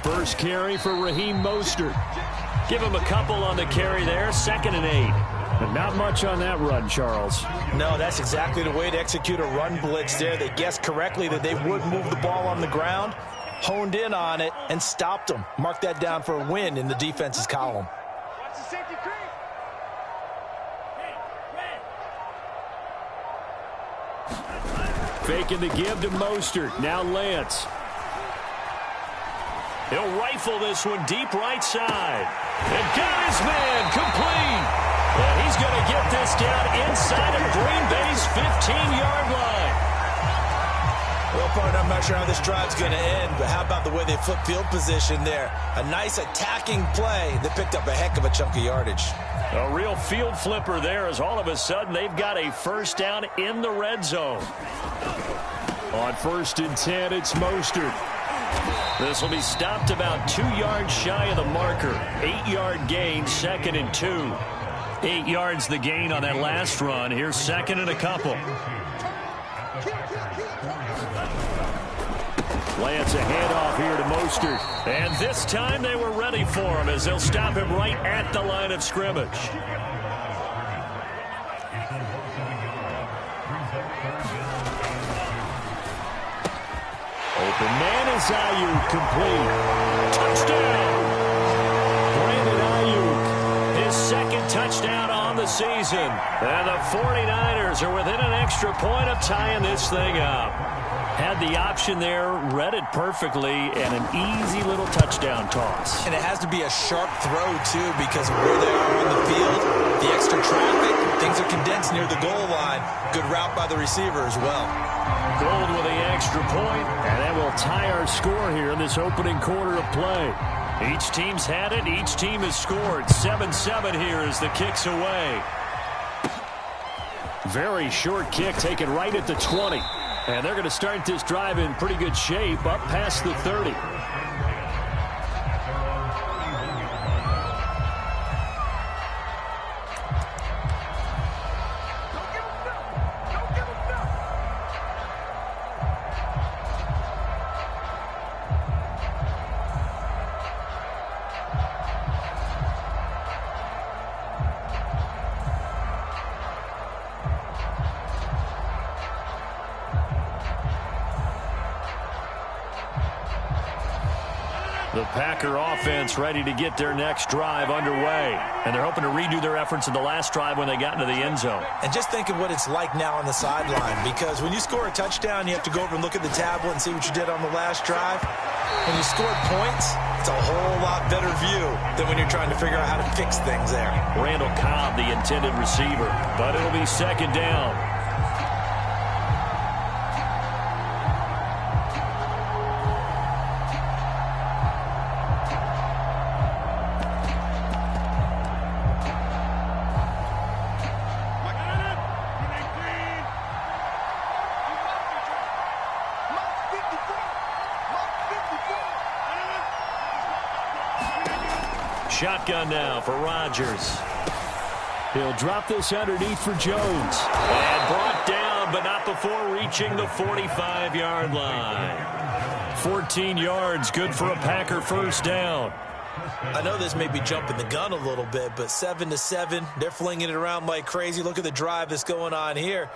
First carry for Raheem Mostert. Give him a couple on the carry there, 2nd and 8. And not much on that run, Charles. No, that's exactly the way to execute a run blitz there. They guessed correctly that they would move the ball on the ground, honed in on it, and stopped them. Mark that down for a win in the defense's column. Watch the safety creep. Faking the give to Mostert. Now Lance. He'll rifle this one deep right side. And got his man complete. And he's going to get this down inside of Green Bay's 15-yard line. Well, partner, I'm not sure how this drive's going to end, but how about the way they flip field position there? A nice attacking play that picked up a heck of a chunk of yardage. A real field flipper there as all of a sudden they've got a first down in the red zone. On 1st and 10, it's Mostert. This will be stopped about 2 yards shy of the marker. 8-yard gain, 2nd and 2. 8 yards the gain on that last run. Here's 2nd and a couple. Lance a handoff here to Mostert. And this time they were ready for him as they'll stop him right at the line of scrimmage. Open man is Ayuk, complete. Touchdown! Brandon Ayuk, his 2nd touchdown on the season. And the 49ers are within an extra point of tying this thing up. Had the option there, read it perfectly, and an easy little touchdown toss. And it has to be a sharp throw, too, because of where they are on the field, the extra traffic, things are condensed near the goal line. Good route by the receiver as well. Gold with the extra point, and that will tie our score here in this opening quarter of play. Each team's had it. Each team has scored. 7-7 here as the kick's away. Very short kick taken right at the 20. And they're going to start this drive in pretty good shape up past the 30. The Packer offense ready to get their next drive underway. And they're hoping to redo their efforts in the last drive when they got into the end zone. And just think of what it's like now on the sideline, because when you score a touchdown, you have to go over and look at the tablet and see what you did on the last drive. When you scored points, it's a whole lot better view than when you're trying to figure out how to fix things there. Randall Cobb, the intended receiver, but it'll be 2nd down. Shotgun now for Rodgers. He'll drop this underneath for Jones. And brought down, but not before reaching the 45-yard line. 14 yards, good for a Packer first down. I know this may be jumping the gun a little bit, but 7-7, they're flinging it around like crazy. Look at the drive that's going on here.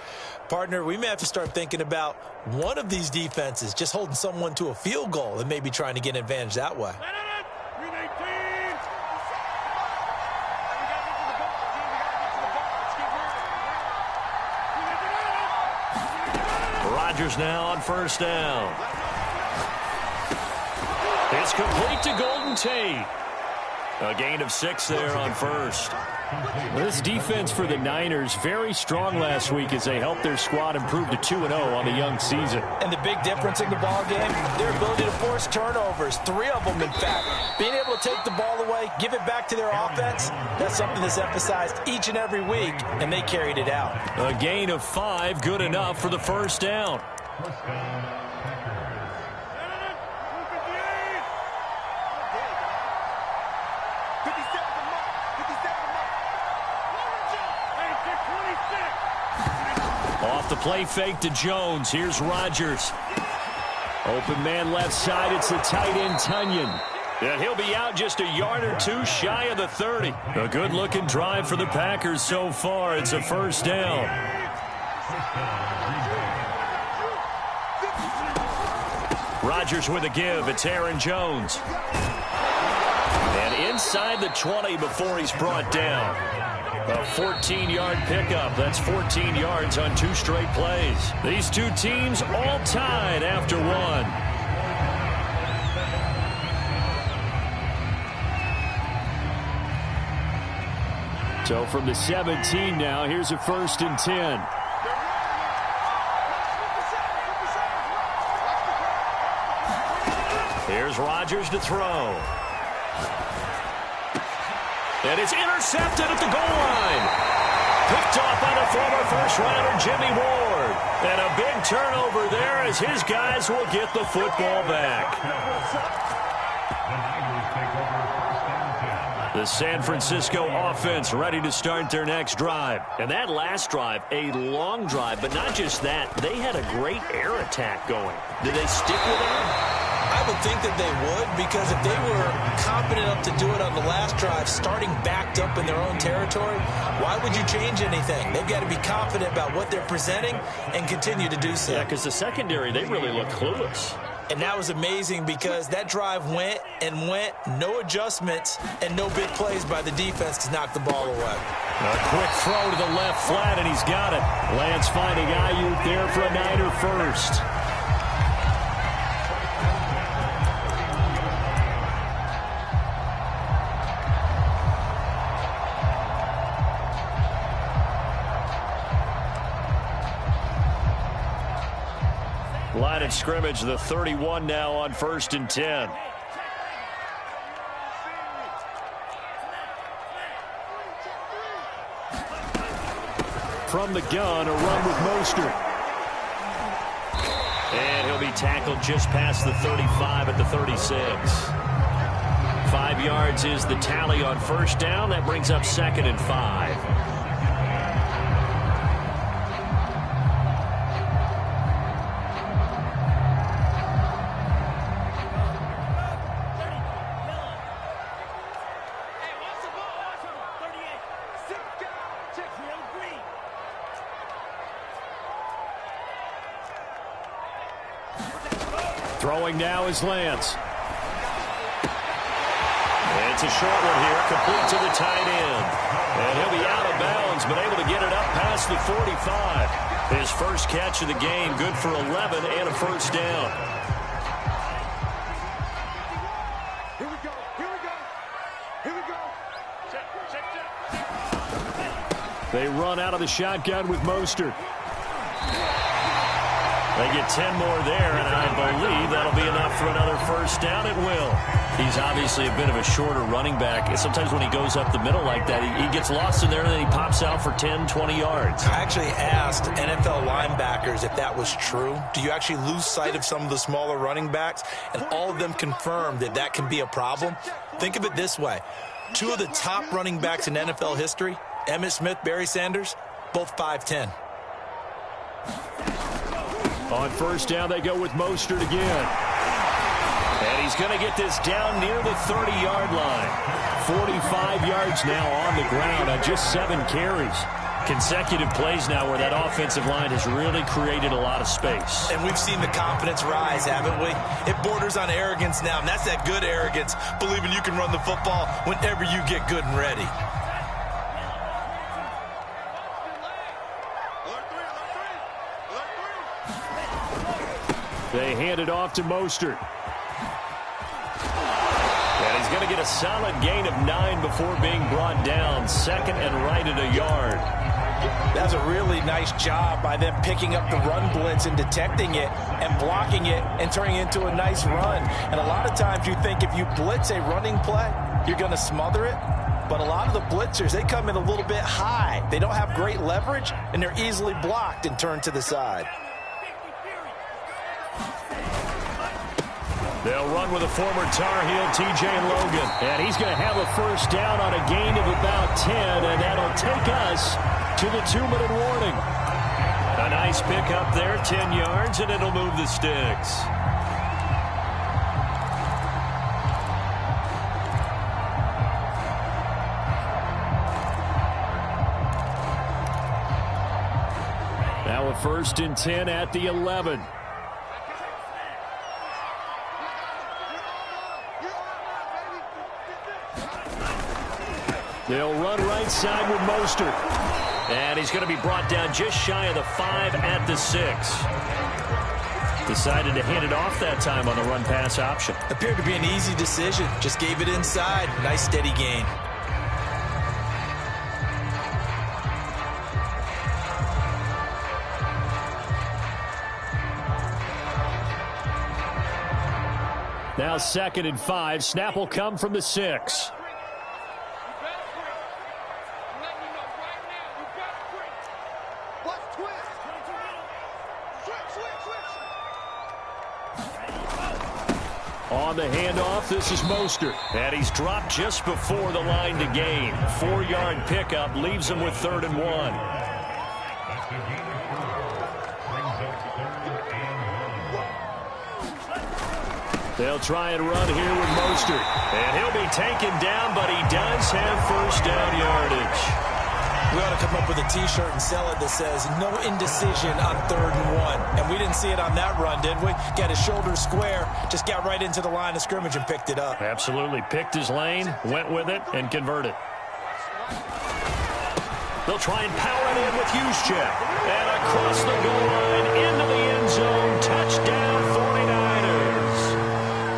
Partner, we may have to start thinking about one of these defenses just holding someone to a field goal and maybe trying to get an advantage that way. Rodgers now on first down. It's complete to Golden Tate. A gain of 6 there on first. This defense for the Niners, very strong last week as they helped their squad improve to 2-0 on the young season. And the big difference in the ball game, their ability to force turnovers, 3 of them in fact. Being able to take the ball away, give it back to their offense, that's something that's emphasized each and every week, and they carried it out. A gain of 5, good enough for the first down. Off the play fake to Jones. Here's Rodgers. Open man left side. It's the tight end, Tunyon. And he'll be out just a yard or two shy of the 30. A good-looking drive for the Packers so far. It's a first down. Rodgers with a give. It's Aaron Jones. And inside the 20 before he's brought down. A 14-yard pickup. That's 14 yards on 2 straight plays. These two teams all tied after one. So from the 17 now, here's a 1st and 10. Here's Rodgers to throw. And it's intercepted at the goal line. Picked off by the former first-rounder Jimmy Ward. And a big turnover there as his guys will get the football back. The San Francisco offense ready to start their next drive. And that last drive, a long drive, but not just that. They had a great air attack going. Did they stick with that? I would think that they would, because if they were confident enough to do it on the last drive, starting backed up in their own territory, why would you change anything? They've got to be confident about what they're presenting and continue to do so. Yeah, because the secondary, they really look clueless. And that was amazing because that drive went and went, no adjustments, and no big plays by the defense to knock the ball away. A quick throw to the left flat, and he's got it. Lance finding Ayuk there for a Niner first. Line of scrimmage, the 31 now on 1st and 10. From the gun, a run with Mostert. And he'll be tackled just past the 35 at the 36. 5 yards is the tally on 1st down. That brings up 2nd and 5. Throwing now is Lance. It's a short one here, complete to the tight end. And he'll be out of bounds, but able to get it up past the 45. His first catch of the game, good for 11 and a 1st down. Here we go, here we go, here we go. Check. They run out of the shotgun with Mostert. They get 10 more there, and I believe that'll be enough for another 1st down. It will. He's obviously a bit of a shorter running back. Sometimes when he goes up the middle like that, he gets lost in there, and then he pops out for 10, 20 yards. I actually asked NFL linebackers if that was true. Do you actually lose sight of some of the smaller running backs? And all of them confirmed that that can be a problem. Think of it this way. 2 of the top running backs in NFL history, Emmitt Smith, Barry Sanders, both 5'10". On 1st down, they go with Mostert again. And he's going to get this down near the 30-yard line. 45 yards now on the ground on just 7 carries. Consecutive plays now where that offensive line has really created a lot of space. And we've seen the confidence rise, haven't we? It borders on arrogance now, and that's that good arrogance, believing you can run the football whenever you get good and ready. They hand it off to Mostert. And he's going to get a solid gain of 9 before being brought down. 2nd and right at a yard. That's a really nice job by them picking up the run blitz and detecting it and blocking it and turning it into a nice run. And a lot of times you think if you blitz a running play, you're going to smother it. But a lot of the blitzers, they come in a little bit high. They don't have great leverage, and they're easily blocked and turned to the side. They'll run with a former Tar Heel, TJ Logan. And he's going to have a 1st down on a gain of about 10, and that'll take us to the 2-minute warning. A nice pick up there, 10 yards, and it'll move the sticks. 1st and 10 at the 11. They'll run right side with Mostert. And he's going to be brought down just shy of the 5 at the 6. Decided to hand it off that time on the run-pass option. Appeared to be an easy decision. Just gave it inside. Nice steady gain. Now 2nd and 5. Snap will come from the 6. On the handoff, this is Mostert. And he's dropped just before the line to gain. 4-yard pickup leaves him with 3rd and 1. They'll try and run here with Mostert. And he'll be taken down, but he does have 1st down yardage. We ought to come up with a T-shirt and sell it that says, no indecision on 3rd and 1. And we didn't see it on that run, did we? Got his shoulders square, just got right into the line of scrimmage and picked it up. Absolutely. Picked his lane, went with it, and converted. They'll try and power it in with Juszczyk. And across the goal line, into the end zone, touchdown 49ers.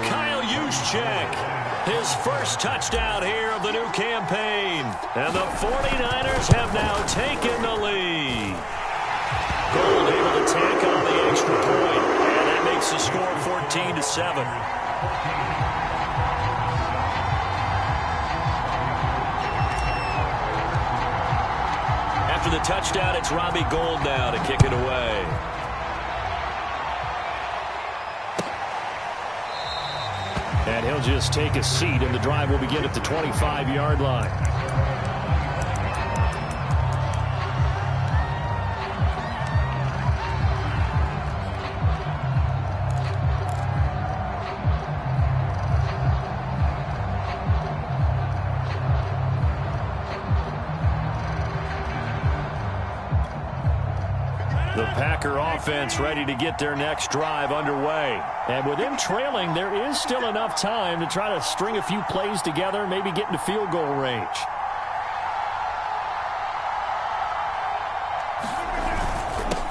Kyle Juszczyk, his 1st touchdown here of the new campaign. And the 49ers have now taken the lead. Gold able to tack on the extra point. And that makes the score 14-7. After the touchdown, it's Robbie Gould now to kick it away. And he'll just take a seat, and the drive will begin at the 25-yard line. The Packer offense ready to get their next drive underway. And with them trailing, there is still enough time to try to string a few plays together, maybe get into field goal range.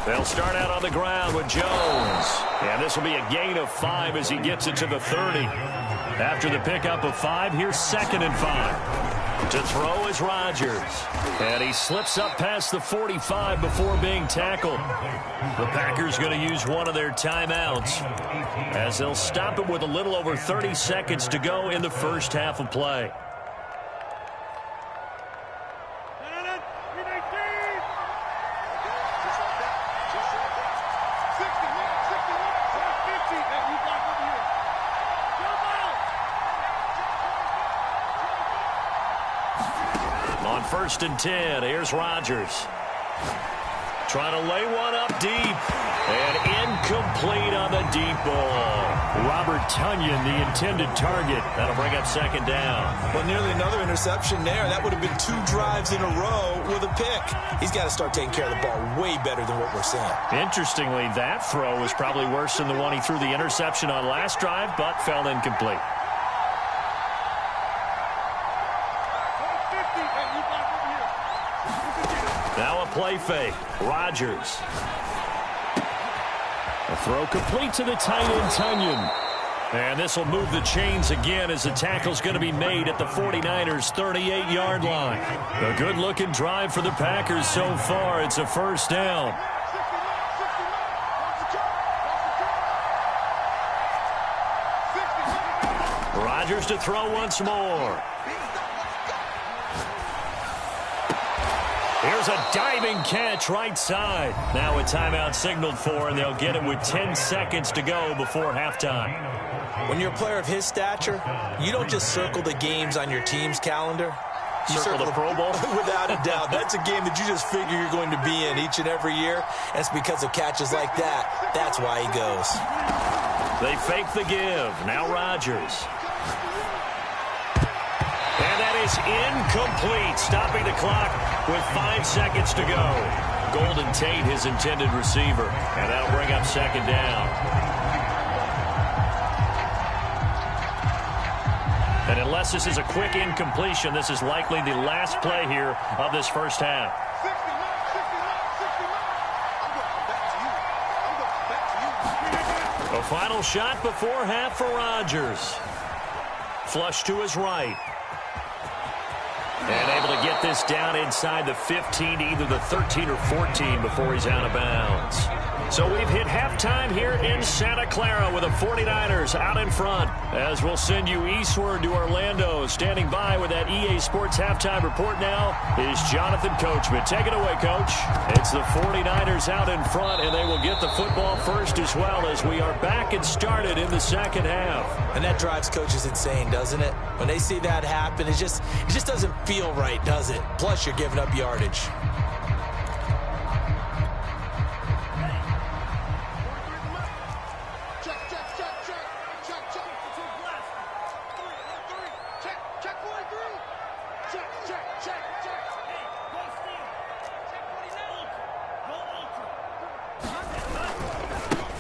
They'll start out on the ground with Jones. And this will be a gain of 5 as he gets it to the 30. After the pickup of 5, here's 2nd and 5. To throw is Rodgers. And he slips up past the 45 before being tackled. The Packers going to use one of their timeouts as they'll stop it with a little over 30 seconds to go in the 1st half of play. On 1st and 10, here's Rodgers. Trying to lay one up deep. And incomplete on the deep ball. Robert Tonyan, the intended target. That'll bring up 2nd down. Well, nearly another interception there. That would have been 2 drives in a row with a pick. He's got to start taking care of the ball way better than what we're seeing. Interestingly, that throw was probably worse than the one he threw the interception on last drive, but fell incomplete. Now a play fake. Rodgers. A throw complete to the tight end, Tonyan. And this will move the chains again as the tackle's going to be made at the 49ers' 38-yard line. A good-looking drive for the Packers so far. It's a 1st down. Rodgers to throw once more. Here's a diving catch right side. Now a timeout signaled for, and they'll get it with 10 seconds to go before halftime. When you're a player of his stature, you don't just circle the games on your team's calendar. You circle the Pro Bowl? Without a doubt. That's a game that you just figure you're going to be in each and every year. And it's because of catches like that. That's why he goes. They fake the give. Now Rodgers. And that is incomplete, stopping the clock with 5 seconds to go. Golden Tate, his intended receiver. And that'll bring up second down. And unless this is a quick incompletion, this is likely the last play here of this first half. A final shot before half for Rodgers. Flush to his right. And able to get this down inside the 15 to either the 13 or 14 before he's out of bounds. So we've hit halftime here in Santa Clara with the 49ers out in front. As we'll send you eastward to Orlando. Standing by with that EA Sports halftime report now is Jonathan Coachman. Take it away, Coach. It's the 49ers out in front, and they will get the football first as well as we are back and started in the second half. And that drives coaches insane, doesn't it? When they see that happen, it just doesn't feel right, does it? Plus, you're giving up yardage.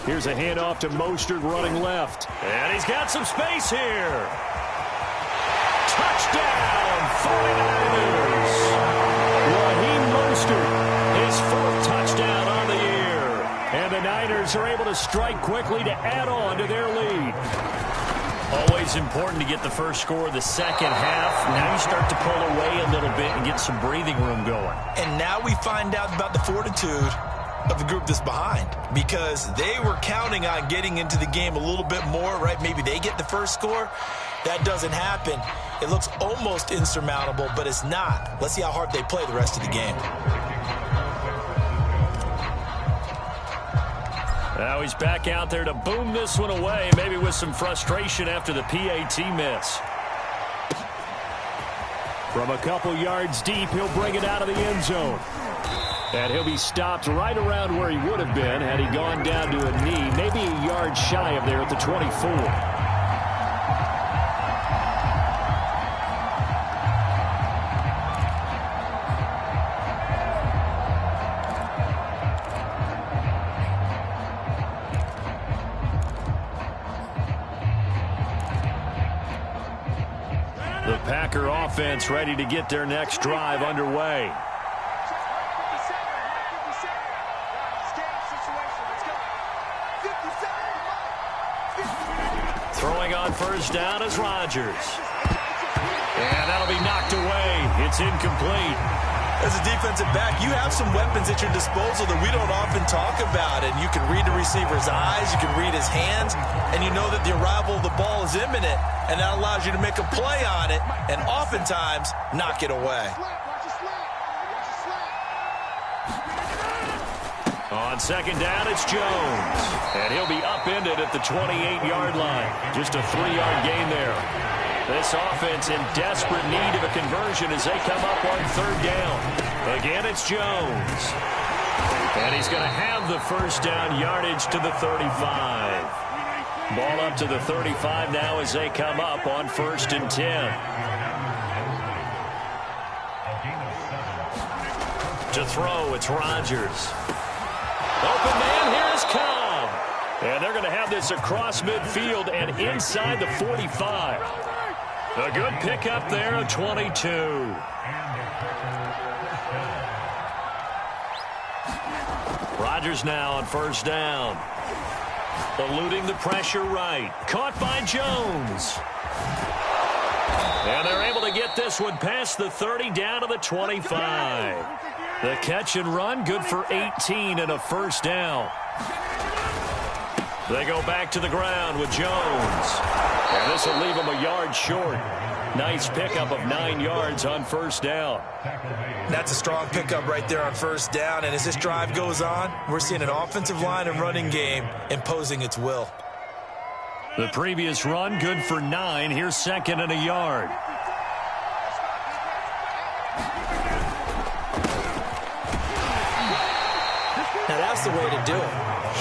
Here's a handoff to Mostert running left. And he's got some space here. Touchdown, 49ers. Raheem Mostert, his fourth touchdown on the year. And the Niners are able to strike quickly to add on to their lead. Always important to get the first score of the second half. Now you start to pull away a little bit and get some breathing room going. And now we find out about the fortitude of the group that's behind, because they were counting on getting into the game a little bit more, right? Maybe they get the first score. That doesn't happen. It looks almost insurmountable, but it's not. Let's see how hard they play the rest of the game. Now he's back out there to boom this one away, maybe with some frustration after the PAT miss. From a couple yards deep, he'll bring it out of the end zone. And he'll be stopped right around where he would have been had he gone down to a knee, maybe a yard shy of there at the 24. The Packer offense ready to get their next drive underway. Throwing on first down is Rodgers. And that'll be knocked away. It's incomplete. As a defensive back, you have some weapons at your disposal that we don't often talk about. And you can read the receiver's eyes, you can read his hands, and you know that the arrival of the ball is imminent. And that allows you to make a play on it and oftentimes knock it away. On second down, it's Jones. And he'll be upended at the 28-yard line. Just a 3-yard gain there. This offense in desperate need of a conversion as they come up on third down. Again, it's Jones. And he's going to have the first down yardage to the 35. Ball up to the 35 now as they come up on 1st and 10. To throw, it's Rodgers. Open man, here is Cobb. And they're going to have this across midfield and inside the 45. A good pickup there of 22. Rodgers now on first down. Eluding the pressure right. Caught by Jones. And they're able to get this one past the 30 down to the 25. The catch and run, good for 18 and a first down. They go back to the ground with Jones. And this will leave them a yard short. Nice pickup of 9 yards on first down. That's a strong pickup right there on first down. And as this drive goes on, we're seeing an offensive line and running game imposing its will. The previous run, good for 9. Here's second and a yard. Now that's the way to do it.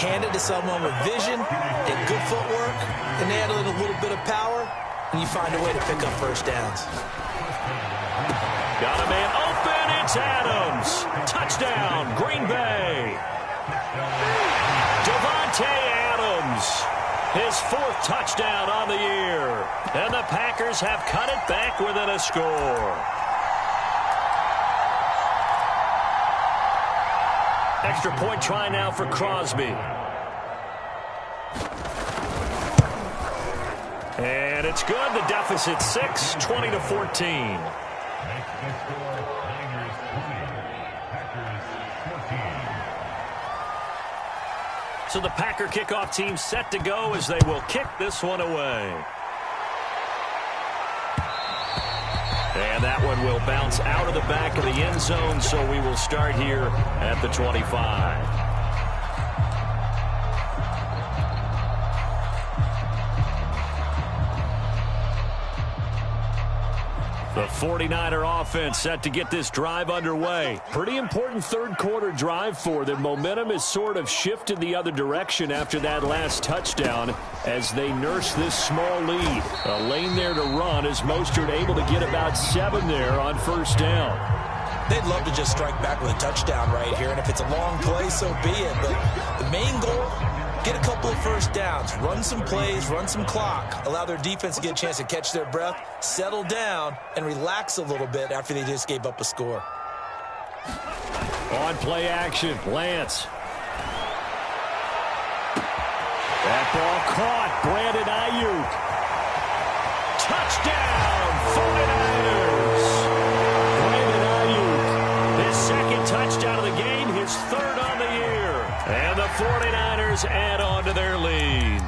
Hand it to someone with vision and good footwork, and add a little bit of power, and you find a way to pick up first downs. Got a man open. It's Adams. Touchdown, Green Bay. Davante Adams. His 4th touchdown on the year. And the Packers have cut it back within a score. Extra point try now for Crosby. And it's good. The deficit 6, 20-14. So the Packer kickoff team set to go as they will kick this one away. And that one will bounce out of the back of the end zone, so we will start here at the 25. The 49er offense set to get this drive underway. Pretty important third quarter drive for them. Momentum has sort of shifted the other direction after that last touchdown as they nurse this small lead. A lane there to run as Mostert able to get about 7 there on first down. They'd love to just strike back with a touchdown right here, and if it's a long play, so be it. But the main goal, get a couple of first downs, run some plays, run some clock, allow their defense to get a chance to catch their breath, settle down, and relax a little bit after they just gave up a score. On play action, Lance. That ball caught. Brandon Ayuk. Touchdown, 49ers. Brandon Ayuk, his 2nd touchdown of the game, his 3rd on the year. And the 49ers add on to their lead.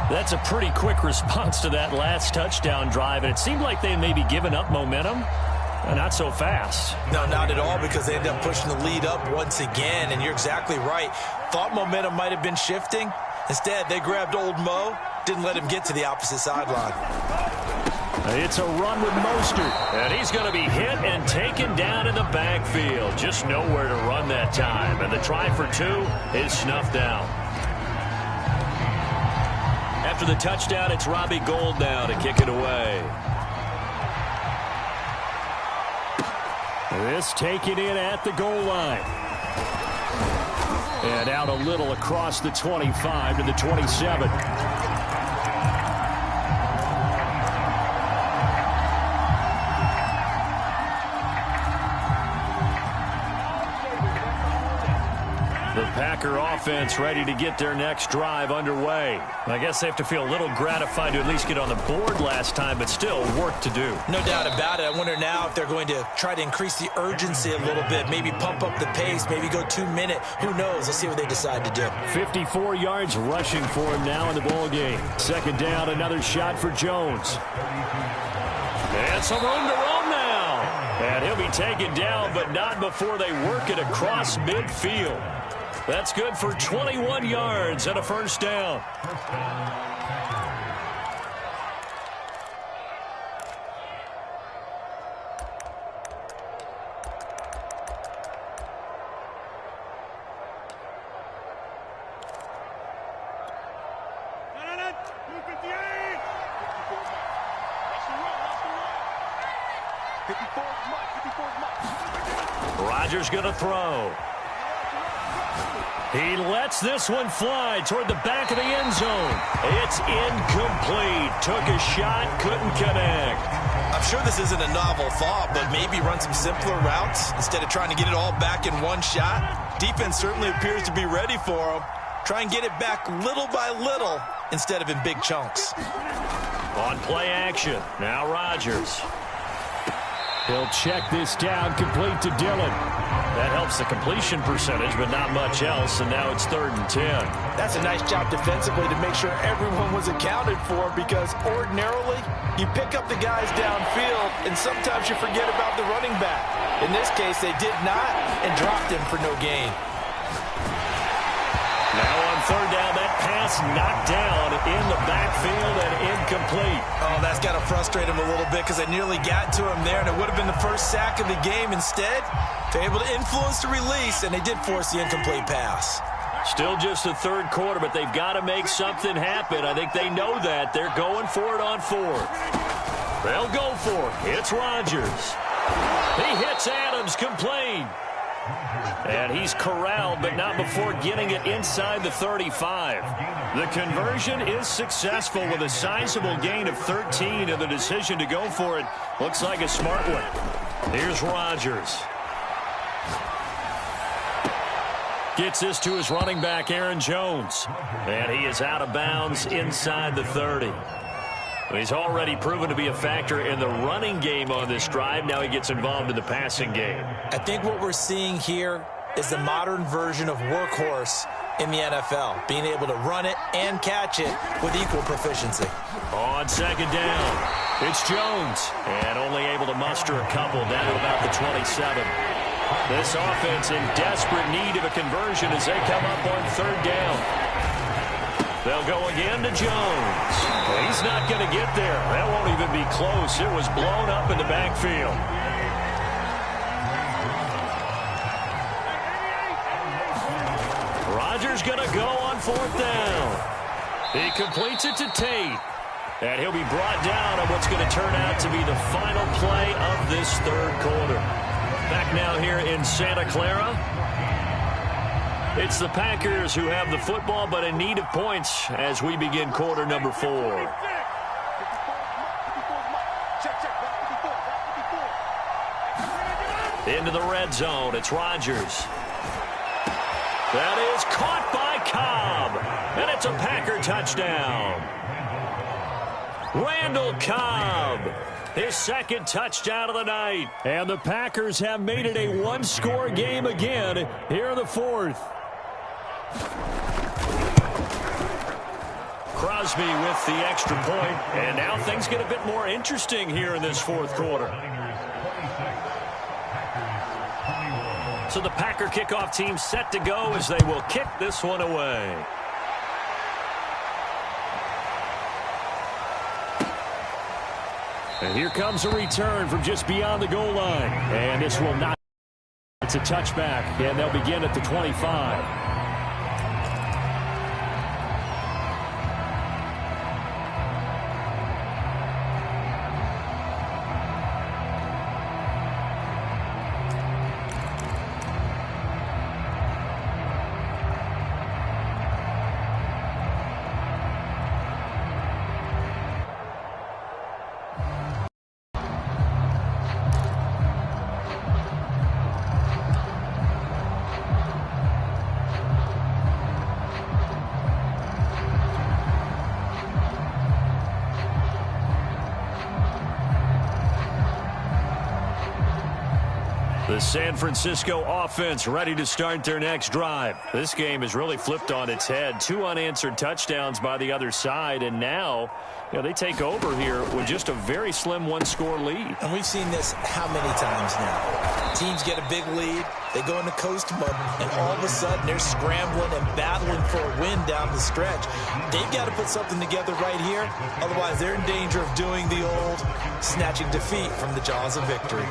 That's a pretty quick response to that last touchdown drive, and it seemed like they may be giving up momentum. Not so fast. No, not at all, because they ended up pushing the lead up once again, and you're exactly right. Thought momentum might have been shifting. Instead, they grabbed old Mo, didn't let him get to the opposite sideline. It's a run with Mostert, and he's going to be hit and taken down in the backfield. Just nowhere to run that time, and the try for 2 is snuffed out. After the touchdown, it's Robbie Gould now to kick it away. This taken in at the goal line. And out a little across the 25 to the 27. The Packer offense ready to get their next drive underway. I guess they have to feel a little gratified to at least get on the board last time, but still work to do. No doubt about it. I wonder now if they're going to try to increase the urgency a little bit, maybe pump up the pace, maybe go 2-minute. Who knows? Let's see what they decide to do. 54 yards rushing for him now in the ball game. 2nd down, another shot for Jones. And some room to roam now. And he'll be taken down, but not before they work it across midfield. That's good for 21 yards and a first down. Rodgers going to throw. He lets this one fly toward the back of the end zone. It's incomplete. Took a shot, couldn't connect. I'm sure this isn't a novel thought, but maybe run some simpler routes instead of trying to get it all back in one shot. Defense certainly appears to be ready for him. Try and get it back little by little instead of in big chunks. On play action, now Rodgers. He'll check this down, complete to Dillon. That helps the completion percentage, but not much else, and now it's 3rd and 10. That's a nice job defensively to make sure everyone was accounted for, because ordinarily you pick up the guys downfield, and sometimes you forget about the running back. In this case, they did not, and dropped him for no gain. Now on 3rd down, that pass knocked down in the backfield and incomplete. Oh, that's got to frustrate him a little bit, because they nearly got to him there, and it would have been the first sack of the game. Instead, they're able to influence the release, and they did force the incomplete pass. Still just the 3rd quarter, but they've got to make something happen. I think they know that. They're going for it on 4th. They'll go for it. It's Rodgers. He hits Adams complete. And he's corralled, but not before getting it inside the 35. The conversion is successful with a sizable gain of 13, and the decision to go for it looks like a smart one. Here's Rodgers. Gets this to his running back, Aaron Jones. And he is out of bounds inside the 30. He's already proven to be a factor in the running game on this drive. Now he gets involved in the passing game. I think what we're seeing here is the modern version of workhorse in the NFL, being able to run it and catch it with equal proficiency. On second down, it's Jones, and only able to muster a couple down to about the 27. This offense in desperate need of a conversion as they come up on third down. They'll go again to Jones. He's not going to get there. That won't even be close. It was blown up in the backfield. Rodgers going to go on fourth down. He completes it to Tate. And he'll be brought down on what's going to turn out to be the final play of this third quarter. Back now here in Santa Clara. It's the Packers who have the football, but in need of points as we begin quarter number 4. Into the red zone, it's Rodgers. That is caught by Cobb, and it's a Packer touchdown. Randall Cobb, his second touchdown of the night. And the Packers have made it a one-score game again here in the fourth. Crosby with the extra point, and now things get a bit more interesting here in this fourth quarter. So the Packer kickoff team set to go as they will kick this one away. And here comes a return from just beyond the goal line, and this will not. It's a touchback, and they'll begin at the 25. The San Francisco offense ready to start their next drive. This game is really flipped on its head. 2 unanswered touchdowns by the other side, and now they take over here with just a very slim one-score lead. And we've seen this how many times now? Teams get a big lead, they go into coast mode, and all of a sudden they're scrambling and battling for a win down the stretch. They've got to put something together right here, otherwise they're in danger of doing the old snatching defeat from the jaws of victory.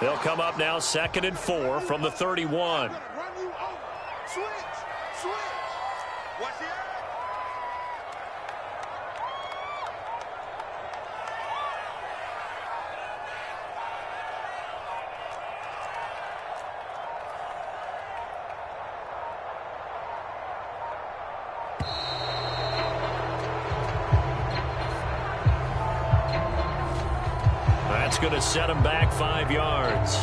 They'll come up now 2nd and 4 from the 31. Switch. Watch the eye. That's going to set him back 5 yards.